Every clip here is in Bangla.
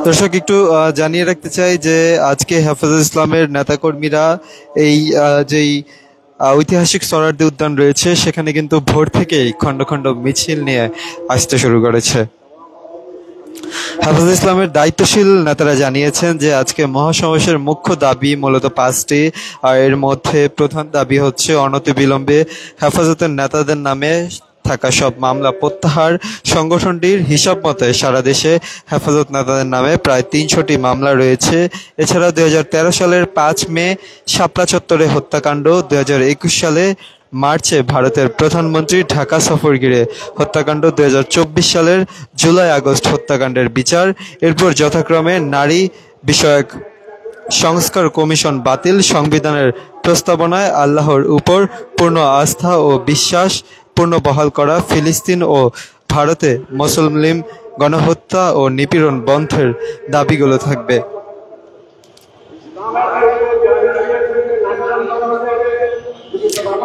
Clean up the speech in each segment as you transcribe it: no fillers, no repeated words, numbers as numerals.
দর্শক একটু জানিয়ে রাখতে চাই যে আজকে হেফাজত ইসলামের নেতাকর্মীরা এই যেই ঐতিহাসিক সোহরাওয়ার্দী উদ্যান রয়েছে সেখানে কিন্তু ভোর থেকেই খন্ড খন্ড মিছিল নিয়ে আসতে শুরু করেছে। হেফাজত ইসলামের দায়িত্বশীল নেতারা জানিয়েছেন যে আজকে মহাসমাবেশের মুখ্য দাবি মূলত পাঁচটি, আর এর মধ্যে প্রধান দাবি হচ্ছে অনতিবিলম্বে হেফাজতের নেতাদের নামে থাকা সব মামলা প্রত্যাহার। সংগঠনটির হিসাব মতে সারা দেশে হেফাজত নেতাদের নামে প্রায় ৩০০টি মামলা রয়েছে। এছাড়া ২০১৩ সালের ৫ মে শাপলা চত্বরে হত্যাকাণ্ড, ২০২১ সালে মার্চে ভারতের প্রধানমন্ত্রী ঢাকা সফর ঘিরে হত্যাকাণ্ড, ২০২৪ সালের জুলাই আগস্ট হত্যাকাণ্ডের বিচার, এরপর যথাক্রমে নারী বিষয়ক সংস্কার কমিশন বাতিল, সংবিধানের প্রস্তাবনায় আল্লাহর উপর পূর্ণ আস্থা ও বিশ্বাস পুনর্বহাল করা, ফিলিস্তিন ও ভারতে মুসলিম গণহত্যা ও নিপীড়ন বন্ধের দাবিগুলো থাকবে।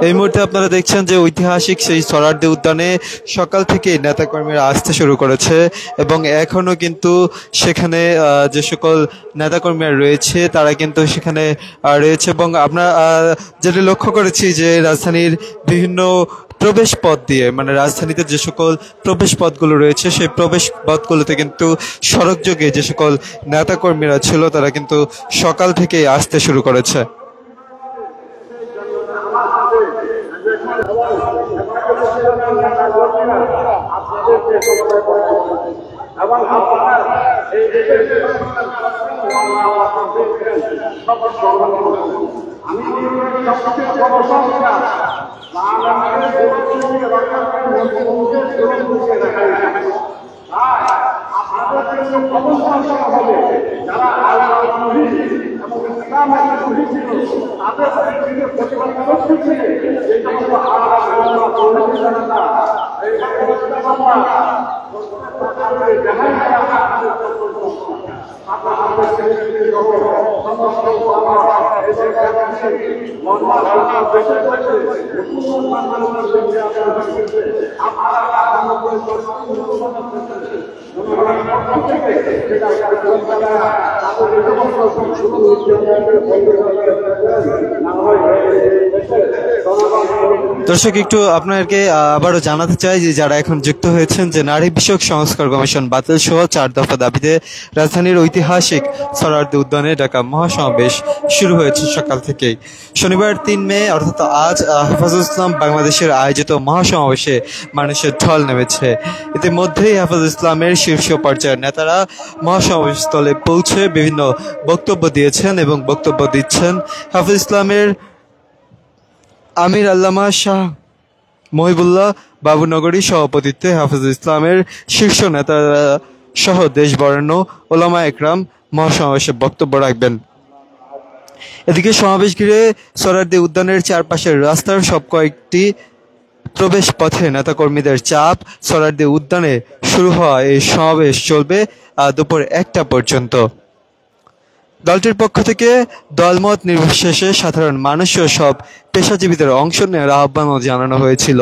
এই মুহূর্তে আপনারা দেখছেন যে ঐতিহাসিক সেই সোহরাওয়ার্দী উদ্যানে সকাল থেকে নেতাকর্মীরা আসতে শুরু করেছে এবং এখনো কিন্তু সেখানে যে সকল নেতাকর্মীরা রয়েছে তারা কিন্তু সেখানে রয়েছে। এবং আমরা যেটা লক্ষ্য করেছি যে রাজধানীর বিভিন্ন প্রবেশ পথ দিয়ে, মানে রাজধানীতে যে সকল প্রবেশ পথগুলো রয়েছে সেই প্রবেশ পথগুলোতে কিন্তু সড়কযোগে যে সকল নেতাকর্মীরা ছিল তারা কিন্তু সকাল থেকেই আসতে শুরু করেছে। দর্শক একটু আপনাদেরকে আবারও জানাতে চাই যে যারা এখন যুক্ত হয়েছেন যে নারী বিষয়ক সংস্কার কমিশন বাতিল সহ ৪ দফা দাবিতে রাজধানীর ঐতিহাসিক সোহরাওয়ার্দী উদ্যানে ডাকা মহাসমাবেশ শুরু হয়েছে সকাল থেকেই। শনিবার ৩ মে অর্থাৎ আজ হেফাজত ইসলাম বাংলাদেশের আয়োজিত মহাসমাবেশে মানুষের ঢল নেমেছে। ইতিমধ্যেই হেফাজত ইসলামের শীর্ষ পর্যায়ের নেতারা মহাসমাবেশ স্থলে পৌঁছে বিভিন্ন বক্তব্য দিয়েছেন এবং বক্তব্য দিচ্ছেন। হেফাজত ইসলামের আমির আল্লামা শাহ মহিবুল্লাহ বাবুনগরী সভাপতিত্বে হেফাজত ইসলামের শীর্ষ নেতারা সহ দেশ বরেণ্য ওলামা একরাম মহাসমাবেশে বক্তব্য রাখবেন। এদিকে সমাবেশ ঘিরে সোহরাওয়ার্দী উদ্যানের চারপাশের রাস্তার সব কয়েকটি প্রবেশ পথে নেতাকর্মীদের চাপ। সোহরাওয়ার্দী উদ্যানে শুরু হওয়া এই সমাবেশ চলবে দুপুর ১টা পর্যন্ত। দলটির পক্ষ থেকে দলমত নির্বিশেষে সাধারণ মানুষ ও সব পেশাজীবীদের অংশ নেওয়ার আহ্বানও জানানো হয়েছিল।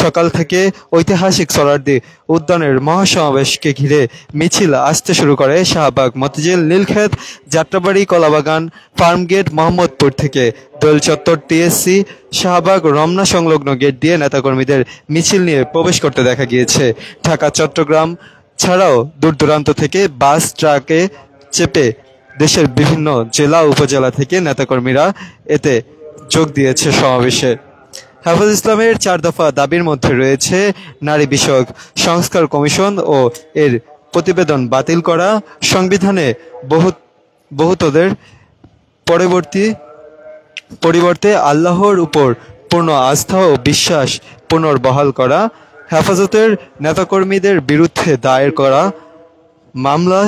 সকাল থেকে ঐতিহাসিক সোহরাওয়ার্দী উদ্যানের মহাসমাবেশকে ঘিরে মিছিল আসতে শুরু করে শাহবাগ, মতিঝিল, নীলক্ষেত, যাত্রাবাড়ি, কলাবাগান, ফার্মগেট, মোহাম্মদপুর থেকে দোল চত্বর, টিএসসি, শাহবাগ, রমনা সংলগ্ন গেট দিয়ে নেতাকর্মীদের মিছিল নিয়ে প্রবেশ করতে দেখা গিয়েছে। ঢাকা, চট্টগ্রাম ছাড়াও দূর দূরান্ত থেকে বাস, ট্রাকে চেপে দেশের বিভিন্ন জেলা উপজেলা থেকে নেতাকর্মীরা এতে যোগ দিয়েছে সমাবেশে। হেফাজত ইসলামের ৪ দফা দাবির মধ্যে রয়েছে নারী বিষয়ক সংস্কার কমিশন ও এর প্রতিবেদন বাতিল করা, সংবিধানে বহুত্বের পরিবর্তে আল্লাহর উপর পূর্ণ আস্থা ও বিশ্বাস পুনর্বহাল করা, হেফাজতের নেতাকর্মীদের বিরুদ্ধে দায়ের করা মামলা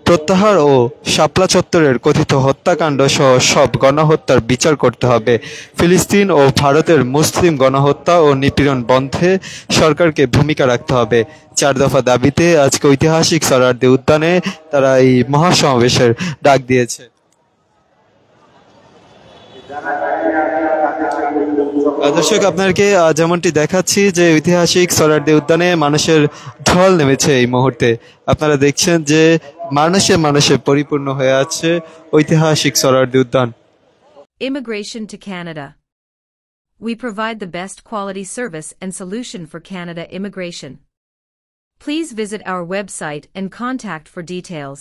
প্রত্যাহার ও শাপলা চত্বরের কথিত হত্যাকাণ্ড সহ সব গণহত্যার বিচার করতে হবে। ফিলিস্তিন ও ভারতের মুসলিম গণহত্যা ও নিপীড়ন বন্ধে সরকারকে ভূমিকা রাখতে হবে। ৪ দফা দাবিতে আজকে ঐতিহাসিক সোহরাওয়ার্দী উদ্যানে তারা এই মহাসমাবেশের ডাক দিয়েছে। দর্শক আপনাদেরকে যেমনটি দেখাচ্ছি যে ঐতিহাসিক সোহরাওয়ার্দী উদ্যানে মানুষের ঢল নেমেছে এই মুহূর্তে। আপনারা দেখছেন যে মানুষে মানুষে পরিপূর্ণ হয়ে আছে ঐতিহাসিক সোহরাওয়ার্দী উদ্যান। Immigration to Canada. We provide the best quality service and solution for Canada immigration. Please visit our website and contact for details.